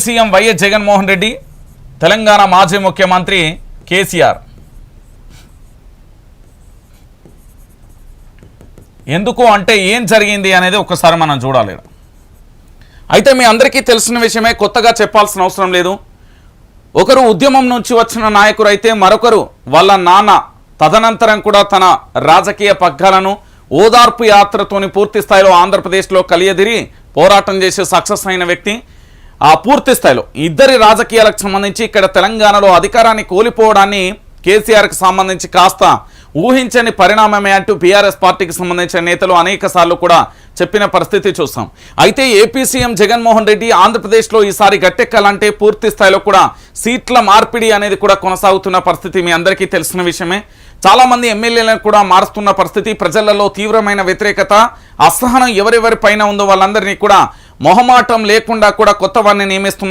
CM YS Jaganmohan Reddy, Telangana మాజీ ముఖ్యమంత్రి కేసీఆర్. ఎందుకు అంటే ఏం జరిగింది అనేది ఒకసారి మనం చూడాలి. అయితే మీ అందరికీ తెలిసిన విషయమే, కొత్తగా చెప్పాల్సిన అవసరం లేదు. ఒకరు ఉద్యమం నుంచి వచ్చిన నాయకుడు అయితే మరొకరు వాళ్ళ నాన్న తదనంతరం కూడా తన రాజకీయ పగ్గాలను ఓదార్పు యాత్రతోని పూర్తి స్థాయిలో ఆంధ్రప్రదేశ్లో కలియదిరి పోరాటం చేసి సక్సెస్ అయిన వ్యక్తి. ఆ పూర్తి స్థాయిలో ఇద్దరి రాజకీయాలకు సంబంధించి ఇక్కడ తెలంగాణలో అధికారాన్ని కోల్పోవడాన్ని కేసీఆర్కి సంబంధించి కాస్త ఊహించని పరిణామమే అంటూ బీఆర్ఎస్ పార్టీకి సంబంధించిన నేతలు అనేక సార్లు కూడా చెప్పిన పరిస్థితి చూస్తాం. అయితే ఏపీ సీఎం జగన్మోహన్ రెడ్డి ఆంధ్రప్రదేశ్లో ఈసారి గట్టెక్కాలంటే పూర్తి స్థాయిలో కూడా సీట్ల మార్పిడి అనేది కూడా కొనసాగుతున్న పరిస్థితి మీ అందరికీ తెలిసిన విషయమే. చాలామంది ఎమ్మెల్యేలను కూడా మారుస్తున్న పరిస్థితి, ప్రజలలో తీవ్రమైన వ్యతిరేకత, అసహనం ఎవరెవరి పైన ఉందో వాళ్ళందరినీ కూడా మొహమాటం లేకుండా కూడా కొత్త వారిని నియమిస్తున్న